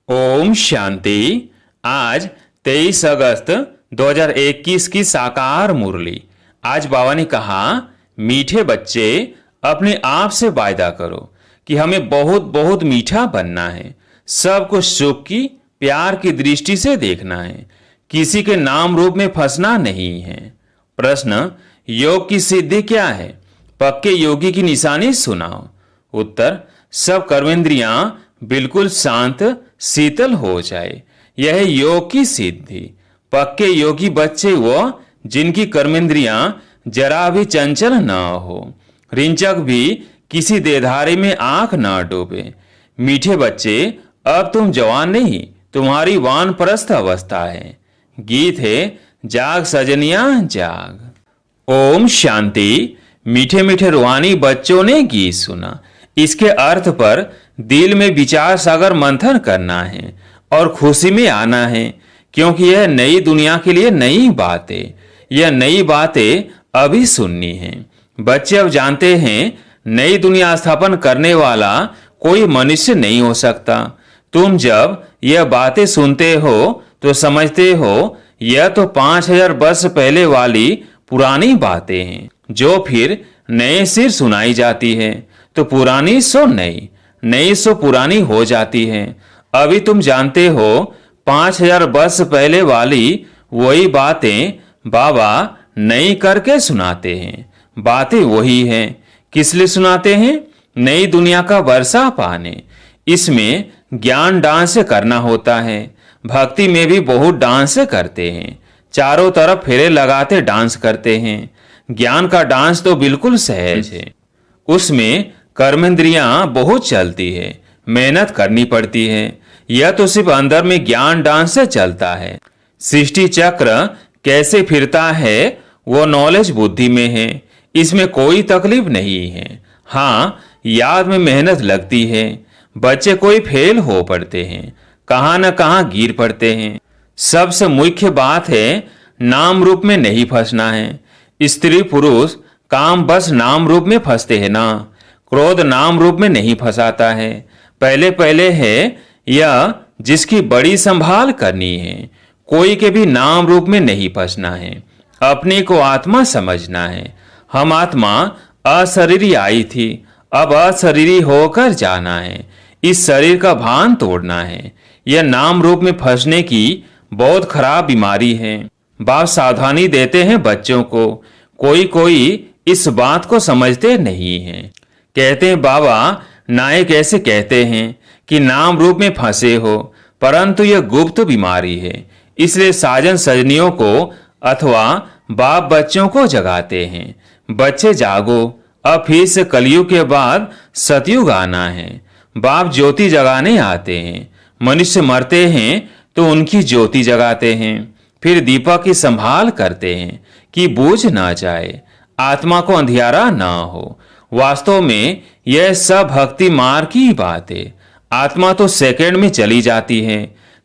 ओम शांति। आज 23 अगस्त 2021 की साकार मुरली। आज बाबा ने कहा, मीठे बच्चे अपने आप से वायदा करो कि हमें बहुत बहुत मीठा बनना है। सबको सुख की प्यार की दृष्टि से देखना है, किसी के नाम रूप में फंसना नहीं है। प्रश्न, योग की सिद्धि क्या है? पक्के योगी की निशानी सुनाओ। उत्तर, सब कर्मेंद्रियां बिल्कुल शांत शीतल हो जाए, यह योग की सिद्धि। पक्के योगी बच्चे वो जिनकी कर्मेंद्रियां जरा भी चंचल न हो, रिंचक भी किसी देधारे में आंख न डूबे। मीठे बच्चे, अब तुम जवान नहीं, तुम्हारी वानप्रस्थ अवस्था है। गीत है, जाग सजनिया जाग। ओम शांति। मीठे मीठे रूहानी बच्चों ने गीत सुना। इसके अर्थ पर दिल में विचार सागर मंथन करना है और खुशी में आना है, क्योंकि यह नई दुनिया के लिए नई बातें, यह नई बातें अभी सुननी है। बच्चे अब जानते हैं, नई दुनिया स्थापन करने वाला कोई मनुष्य नहीं हो सकता। तुम जब यह बातें सुनते हो तो समझते हो यह तो 5000 वर्ष पहले वाली पुरानी बातें हैं, जो फिर नए सिर सुनाई जाती है। तो पुरानी सो नई, नई सो पुरानी हो जाती है। अभी तुम जानते हो 5000 वर्ष पहले वाली वही बातें बाबा नई करके सुनाते हैं। बातें वही हैं। किस लिए सुनाते हैं? नई दुनिया का वर्षा पाने। इसमें ज्ञान डांस करना होता है। भक्ति में भी बहुत डांस करते हैं, चारों तरफ फेरे लगाते डांस करते हैं। ज्ञान का डांस तो बिल्कुल सहज है, उसमें कर्मेंद्रियां बहुत चलती है, मेहनत करनी पड़ती है। यह तो सिर्फ अंदर में ज्ञान डांस से चलता है। सृष्टि चक्र कैसे फिरता है वो नॉलेज बुद्धि में है, इसमें कोई तकलीफ नहीं है। हाँ, याद में मेहनत लगती है। बच्चे कोई फेल हो पड़ते हैं, कहाँ न कहाँ गिर पड़ते हैं। सबसे मुख्य बात है, नाम रूप में नहीं फंसना है। स्त्री पुरुष काम बस नाम रूप में फंसते हैं ना, क्रोध नाम रूप में नहीं फंसाता है। पहले पहले है यह जिसकी बड़ी संभाल करनी है। कोई के भी नाम रूप में नहीं फंसना है, अपने को आत्मा समझना है। हम आत्मा अशरीरी आई थी, अब अशरीरी होकर जाना है। इस शरीर का भान तोड़ना है। यह नाम रूप में फंसने की बहुत खराब बीमारी है। बाप सावधानी देते हैं बच्चों को। कोई कोई इस बात को समझते नहीं है। कहते हैं, बाबा नायक ऐसे कहते हैं कि नाम रूप में फंसे हो, परंतु यह गुप्त बीमारी है। इसलिए साजन सजनियों को अथवा बाप बच्चों को जगाते हैं, बच्चे जागो, अब फिर से कलयुग के बाद सतयुग आना है। बाप ज्योति जगाने आते हैं। मनुष्य मरते हैं तो उनकी ज्योति जगाते हैं, फिर दीपक की संभाल करते हैं कि बूझ ना जाए, आत्मा को अंधियारा ना हो। वास्तव में यह सब भक्ति मार्ग की बात है। आत्मा तो सेकंड में चली जाती है।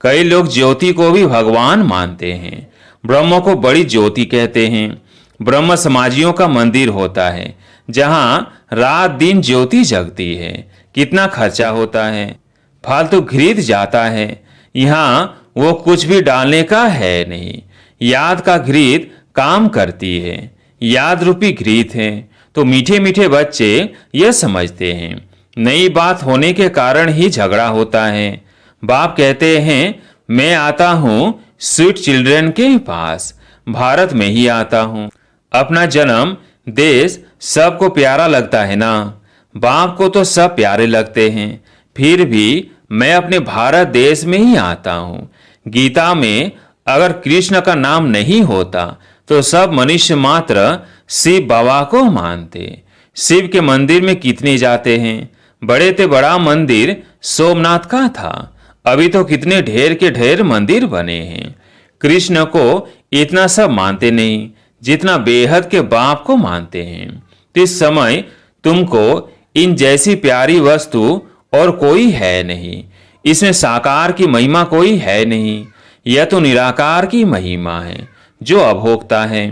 कई लोग ज्योति को भी भगवान मानते हैं। ब्रह्म को बड़ी ज्योति कहते हैं। ब्रह्म समाजियों का मंदिर होता है, जहां रात दिन ज्योति जगती है। कितना खर्चा होता है, फालतू घृत जाता है। यहाँ वो कुछ भी डालने का है नहीं। याद का घृत काम करती है, याद रूपी घृत है। तो मीठे मीठे बच्चे यह समझते हैं, नई बात होने के कारण ही झगड़ा होता है। बाप कहते हैं, मैं आता हूँ स्वीट चिल्ड्रन के पास, भारत में ही आता हूँ। अपना जन्म देश सबको प्यारा लगता है ना। बाप को तो सब प्यारे लगते हैं, फिर भी मैं अपने भारत देश में ही आता हूँ। गीता में अगर कृष्ण का नाम नहीं होता तो सब मनुष्य मात्र शिव बाबा को मानते। शिव के मंदिर में कितने जाते हैं। बड़े ते बड़ा मंदिर सोमनाथ का था, अभी तो कितने ढेर के ढेर मंदिर बने हैं। कृष्ण को इतना सब मानते नहीं जितना बेहद के बाप को मानते हैं। तो इस समय तुमको इन जैसी प्यारी वस्तु और कोई है नहीं। इसमें साकार की महिमा कोई है नहीं, यह तो निराकार की महिमा है जो अभोक्ता है।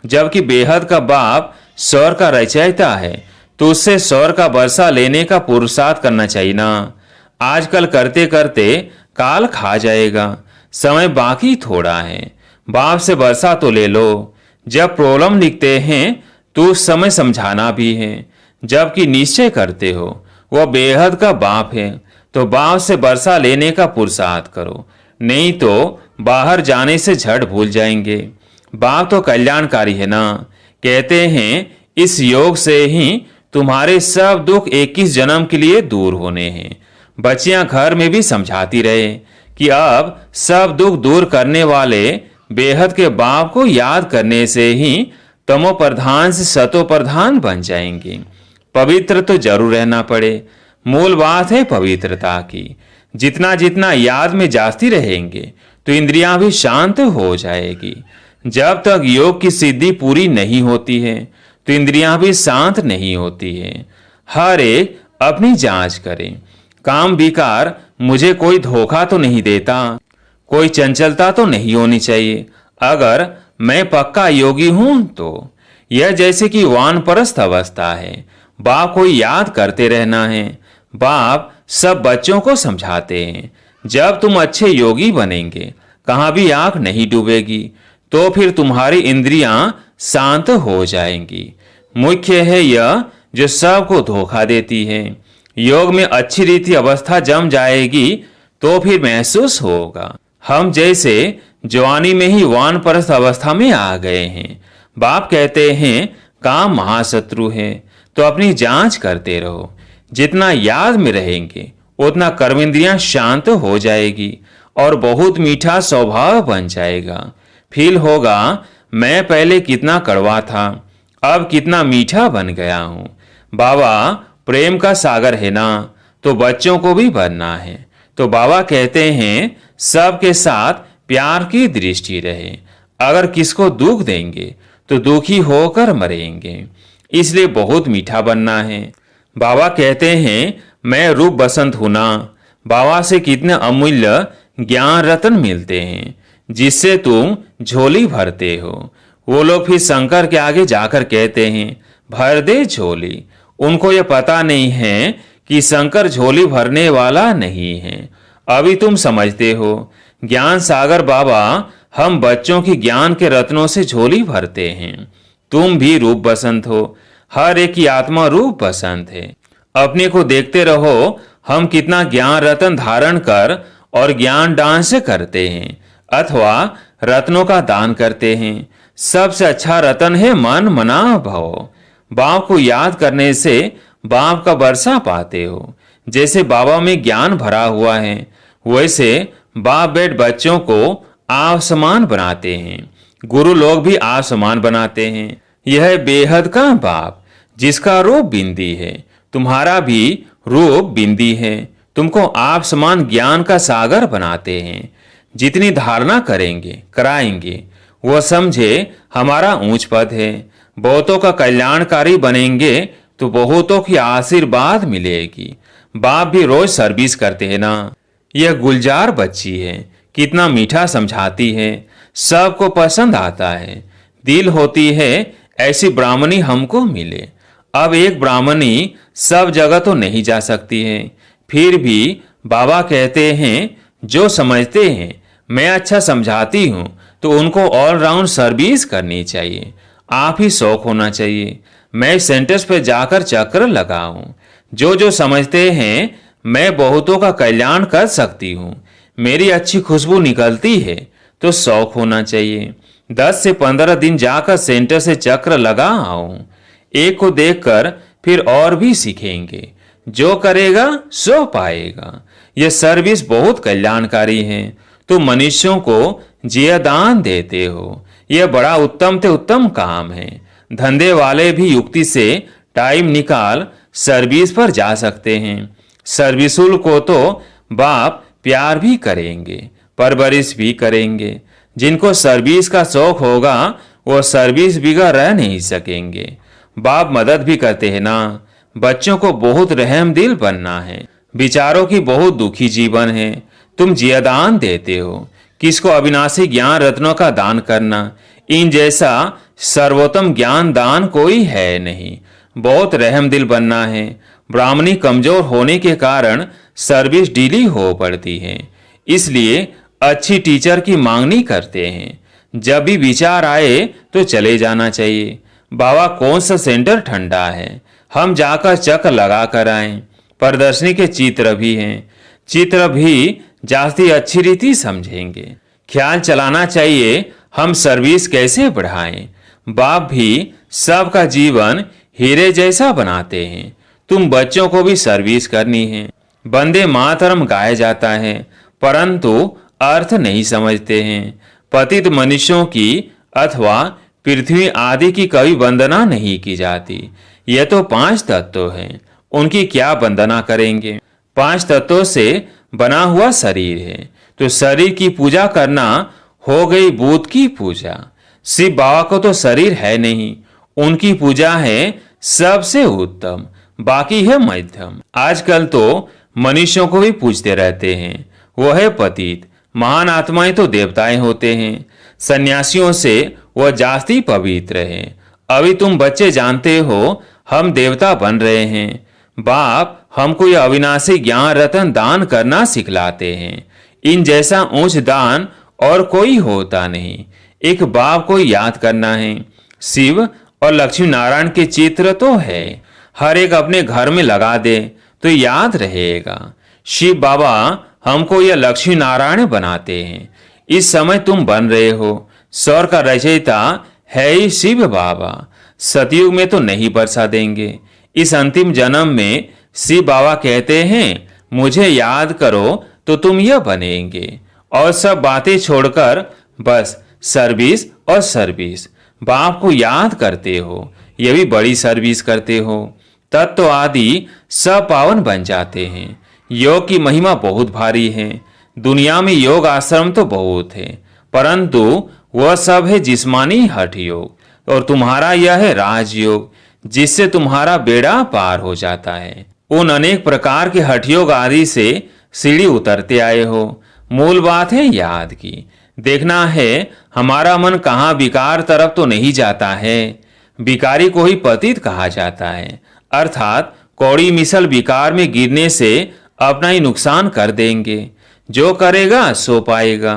जबकि बेहद का बाप स्वर का रचयिता है, तो उससे स्वर का वर्षा लेने का पुरुषार्थ करना चाहिए ना। आजकल करते करते काल खा जाएगा, समय बाकी थोड़ा है। बाप से वर्षा तो ले लो। जब प्रॉब्लम लिखते हैं तो उस समय समझाना भी है, जबकि निश्चय करते हो वह बेहद का बाप है, तो बाप से वर्षा लेने का पुरुषार्थ करो, नहीं तो बाहर जाने से झट भूल जाएंगे। बाप तो कल्याणकारी है ना। कहते हैं इस योग से ही तुम्हारे सब दुख 21 जन्म के लिए दूर होने हैं। बच्चियां घर में भी समझाती रहे कि अब सब दुख दूर करने वाले बेहद के बाप को याद करने से ही तमो प्रधान से सतो प्रधान बन जाएंगे। पवित्र तो जरूर रहना पड़े, मूल बात है पवित्रता की। जितना जितना याद में जाती रहेंगे तो इंद्रियां भी शांत हो जाएगी। जब तक योग की सिद्धि पूरी नहीं होती है तो इंद्रियां भी शांत नहीं होती है। हर एक अपनी जांच करे। काम विकार मुझे कोई धोखा तो नहीं देता, कोई चंचलता तो नहीं होनी चाहिए। अगर मैं पक्का योगी हूं तो यह जैसे कि वानप्रस्थ अवस्था है। बाप को याद करते रहना है। बाप सब बच्चों को समझाते हैं, जब तुम अच्छे योगी बनेंगे कहां भी आंख नहीं डूबेगी, तो फिर तुम्हारी इंद्रियां शांत हो जाएंगी। मुख्य है यह जो सबको धोखा देती है। योग में अच्छी रीति अवस्था जम जाएगी तो फिर महसूस होगा हम जैसे जवानी में ही वानप्रस्थ अवस्था में आ गए हैं। बाप कहते हैं काम महाशत्रु है, तो अपनी जांच करते रहो। जितना याद में रहेंगे उतना कर्मेंद्रियां शांत हो जाएगी और बहुत मीठा स्वभाव बन जाएगा। फील होगा मैं पहले कितना कड़वा था, अब कितना मीठा बन गया हूं। बाबा प्रेम का सागर है ना, तो बच्चों को भी बनना है। तो बाबा कहते हैं सबके साथ प्यार की दृष्टि रहे। अगर किसको दुख देंगे तो दुखी होकर मरेंगे, इसलिए बहुत मीठा बनना है। बाबा कहते हैं मैं रूप बसंत हूं ना। बाबा से कितने अमूल्य ज्ञान रत्न मिलते हैं जिससे तुम झोली भरते हो। वो लोग फिर शंकर के आगे जाकर कहते हैं भर दे झोली। उनको ये पता नहीं है कि शंकर झोली भरने वाला नहीं है। अभी तुम समझते हो। ज्ञान सागर बाबा हम बच्चों की ज्ञान के रत्नों से झोली भरते हैं। तुम भी रूप बसंत हो, हर एक की आत्मा रूप बसंत है। अपने को देखते रहो हम कितना ज्ञान रत्न धारण कर और ज्ञान दान से करते हैं अथवा रत्नों का दान करते हैं। सबसे अच्छा रत्न है मन मना भव। बाप को याद करने से बाप का वर्षा पाते हो। जैसे बाबा में ज्ञान भरा हुआ है वैसे बाप बेट बच्चों को आप समान बनाते हैं। गुरु लोग भी आप समान बनाते हैं। यह बेहद का बाप जिसका रूप बिंदी है, तुम्हारा भी रूप बिंदी है। तुमको आप समान ज्ञान का सागर बनाते हैं। जितनी धारणा करेंगे कराएंगे वो समझे हमारा ऊंच पद है। बहुतों का कल्याणकारी बनेंगे तो बहुतों की आशीर्वाद मिलेगी। बाप भी रोज सर्विस करते हैं ना। यह गुलजार बच्ची है, कितना मीठा समझाती है, सबको पसंद आता है। दिल होती है ऐसी ब्राह्मणी हमको मिले। अब एक ब्राह्मणी सब जगह तो नहीं जा सकती है, फिर भी बाबा कहते हैं जो समझते हैं मैं अच्छा समझाती हूँ तो उनको ऑलराउंड सर्विस करनी चाहिए। आप ही शौक होना चाहिए मैं सेंटर्स पे जाकर चक्कर लगाऊं। जो जो समझते हैं मैं बहुतों का कल्याण कर सकती हूँ, मेरी अच्छी खुशबू निकलती है, तो शौक होना चाहिए। 10 से 15 दिन जाकर सेंटर से चक्र लगा आऊं। एक को देखकर फिर और भी सीखेंगे। जो करेगा सो पाएगा। यह सर्विस बहुत कल्याणकारी है। तुम मनुष्यों को जियादान देते हो। यह बड़ा उत्तम से उत्तम काम है। धंधे वाले भी युक्ति से टाइम निकाल सर्विस पर जा सकते हैं। सर्विसुल को तो बाप प्यार भी करेंगे, परवरिश भी करेंगे। जिनको सर्विस का शौक होगा वो सर्विस बिगड़ रह नहीं सकेंगे। बाप मदद भी करते हैं ना। बच्चों को बहुत रहम दिल बनना है। विचारों की बहुत दुखी जीवन है, तुम जियादान देते हो। किसको अविनाशी ज्ञान रत्नों का दान करना, इन जैसा सर्वोत्तम ज्ञान दान कोई है नहीं। बहुत रहम दिल बनना है। ब्राह्मणी कमजोर होने के कारण सर्विस ढीली हो पड़ती है। इसलिए अच्छी टीचर की मांग नहीं करते हैं। जब भी विचार आए तो चले जाना चाहिए। बाबा कौन सा सेंटर ठंडा है, हम जाकर चक्कर लगा कर आए। प्रदर्शनी के चित्र भी हैं, चित्र भी जास्ती अच्छी रीति समझेंगे। ख्याल चलाना चाहिए हम सर्विस कैसे बढ़ाएं। बाप भी सबका जीवन हीरे जैसा बनाते हैं। तुम बच्चों को भी सर्विस करनी है। वंदे मातरम गाया जाता है परंतु अर्थ नहीं समझते हैं। पतित मनुष्यों की अथवा पृथ्वी आदि की कभी वंदना नहीं की जाती। यह तो 5 तत्व हैं, उनकी क्या वंदना करेंगे। 5 तत्वों से बना हुआ शरीर है, तो शरीर की पूजा करना हो गई बुद्ध की पूजा। शिव बाबा को तो शरीर है नहीं, उनकी पूजा है सबसे उत्तम, बाकी है मध्यम। आजकल तो मनुष्यों को भी पूजते रहते हैं, वो है पतित। महान आत्माएं तो देवताएं होते हैं, सन्यासियों से वह जास्ती पवित्र है। अभी तुम बच्चे जानते हो हम देवता बन रहे हैं। बाप हमको यह अविनाशी ज्ञान रतन दान करना सिखलाते हैं। इन जैसा ऊंच दान और कोई होता नहीं। एक बाप को याद करना है। शिव और लक्ष्मी नारायण के चित्र तो है, हर एक अपने घर में लगा दे तो याद रहेगा। शिव बाबा हमको यह लक्ष्मी नारायण बनाते हैं। इस समय तुम बन रहे हो, स्वर का रचयिता है ही शिव बाबा। सतयुग में तो नहीं बरसा देंगे। इस अंतिम जन्म में शिव बाबा कहते हैं मुझे याद करो तो तुम यह बनेंगे। और सब बातें छोड़कर बस सर्विस और सर्विस। बाप को याद करते हो, यह भी बड़ी सर्विस करते हो। तत्व आदि सब पावन बन जाते हैं। योग की महिमा बहुत भारी है। दुनिया में योग आश्रम तो बहुत है, परंतु वह सब है जिस्मानी हठ योग, और तुम्हारा यह है राजयोग, जिससे तुम्हारा बेड़ा पार हो जाता है। उन अनेक प्रकार के हठ योग आदि से सीढ़ी उतरते आए हो। मूल बात है याद की। देखना है हमारा मन कहाँ विकार तरफ तो नहीं जाता है। विकारी को ही पतित कहा जाता है, अर्थात कौड़ी मिसल विकार में गिरने से अपना ही नुकसान कर देंगे। जो करेगा सो पाएगा।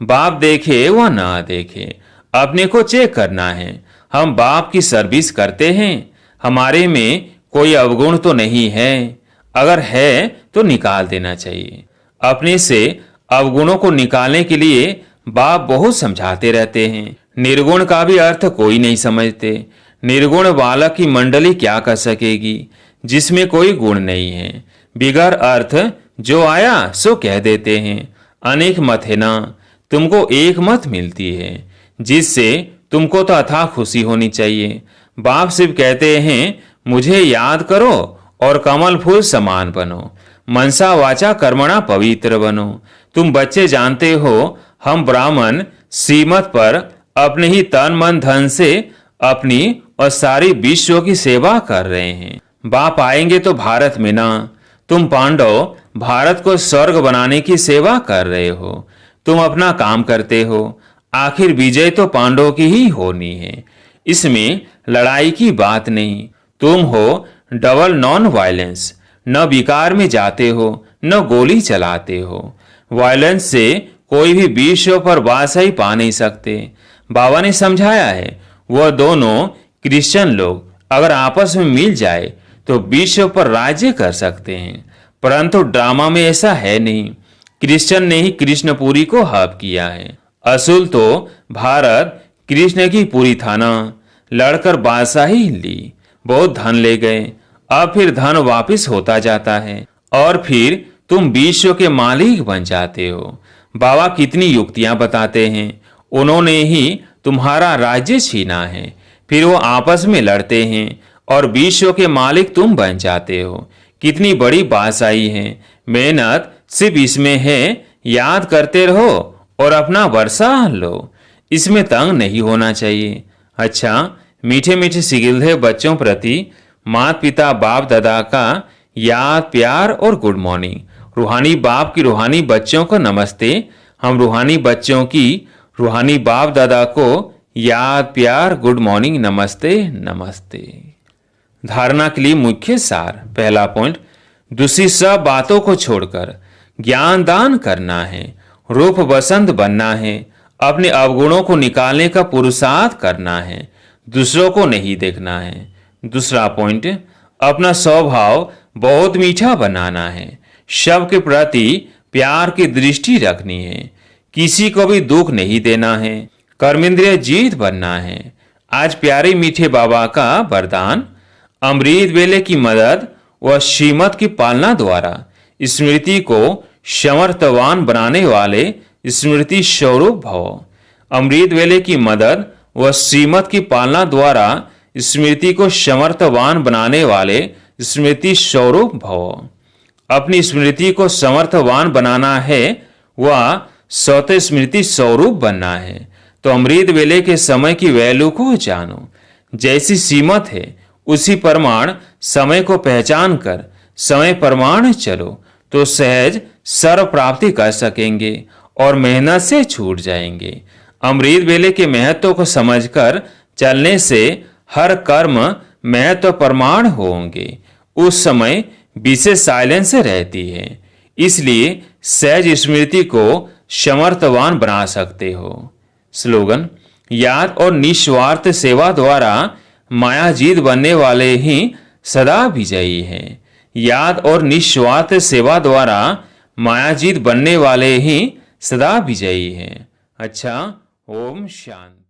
बाप देखे वह ना देखे, अपने को चेक करना है। हम बाप की सर्विस करते हैं, हमारे में कोई अवगुण तो नहीं है। अगर है तो निकाल देना चाहिए। अपने से अवगुणों को निकालने के लिए बाप बहुत समझाते रहते हैं। निर्गुण का भी अर्थ कोई नहीं समझते। निर्गुण बालक की मंडली क्या कर सकेगी जिसमें कोई गुण नहीं है। बिगर अर्थ जो आया सो कह देते हैं। अनेक मत है ना, तुमको एक मत मिलती है, जिससे तुमको तो अथाह खुशी होनी चाहिए। बाप सिर्फ कहते हैं मुझे याद करो और कमल फूल समान बनो, मनसा वाचा कर्मणा पवित्र बनो। तुम बच्चे जानते हो हम ब्राह्मण श्रीमत पर अपने ही तन मन धन से अपनी और सारी विश्व की सेवा कर रहे हैं। बाप आएंगे तो भारत में ना। तुम पांडव भारत को स्वर्ग बनाने की सेवा कर रहे हो। तुम अपना काम करते हो, आखिर विजय तो पांडवों की ही होनी है। इसमें लड़ाई की बात नहीं। तुम हो डबल नॉन वायलेंस, न विकार में जाते हो न गोली चलाते हो। वायलेंस से कोई भी विश्व पर बादशाही पा नहीं सकते। बाबा ने समझाया है वह दोनों क्रिश्चियन लोग अगर आपस में मिल जाए तो विश्व पर राज्य कर सकते हैं, परंतु ड्रामा में ऐसा है नहीं। कृष्ण ने ही कृष्णपुरी को हब किया है। असूल तो भारत कृष्ण की पूरी था ना। लड़कर बादशाही ली, बहुत धन ले गए। अब फिर धन वापस होता जाता है और फिर तुम विश्व के मालिक बन जाते हो। बाबा कितनी युक्तियां बताते हैं। उन्होंने ही तुम्हारा राज्य छीना है, फिर वो आपस में लड़ते हैं और विश्व के मालिक तुम बन जाते हो। कितनी बड़ी बादशाही है। मेहनत सिर्फ इसमें है, याद करते रहो और अपना वर्षा लो। इसमें तंग नहीं होना चाहिए। अच्छा, मीठे मीठे सिगिल्धे बच्चों प्रति माता पिता बाप दादा का याद प्यार और गुड मॉर्निंग। रूहानी बाप की रूहानी बच्चों को नमस्ते। हम रूहानी बच्चों की रूहानी बाप दादा को याद प्यार गुड मॉर्निंग नमस्ते नमस्ते। धारणा के लिए मुख्य सार। पहला पॉइंट, दूसरी सब बातों को छोड़कर ज्ञान दान करना है, रूप बसंत बनना है, अपने अवगुणों को निकालने का पुरुषार्थ करना है, दूसरों को नहीं देखना है। दूसरा पॉइंट, अपना स्वभाव बहुत मीठा बनाना है, सबके प्रति प्यार की दृष्टि रखनी है, किसी को भी दुख नहीं देना है, कर्मेंद्रिय जीत बनना है। आज प्यारे मीठे बाबा का वरदान, अमृत वेले की मदद व श्रीमत की पालना द्वारा स्मृति को समर्थवान बनाने वाले स्मृति स्वरूप भव। अमृत वेले की मदद व श्रीमत की पालना द्वारा स्मृति को समर्थवान बनाने वाले स्मृति स्वरूप भव। अपनी स्मृति को समर्थवान बनाना है व स्वतः स्मृति स्वरूप बनना है तो अमृत वेले के समय की वैल्यू को जानो। जैसी सीमत है उसी प्रमाण समय को पहचान कर समय प्रमाण चलो तो सहज सर्व प्राप्ति कर सकेंगे और मेहनत से छूट जाएंगे। अमृत वेले के महत्व को समझकर चलने से हर कर्म महत्व प्रमाण होंगे। उस समय विशेष साइलेंस रहती है, इसलिए सहज स्मृति को समर्थवान बना सकते हो। स्लोगन, याद और निस्वार्थ सेवा द्वारा मायाजीत बनने वाले ही सदा विजयी हैं। याद और निस्वार्थ सेवा द्वारा मायाजीत बनने वाले ही सदा विजयी हैं। अच्छा, ओम शांति।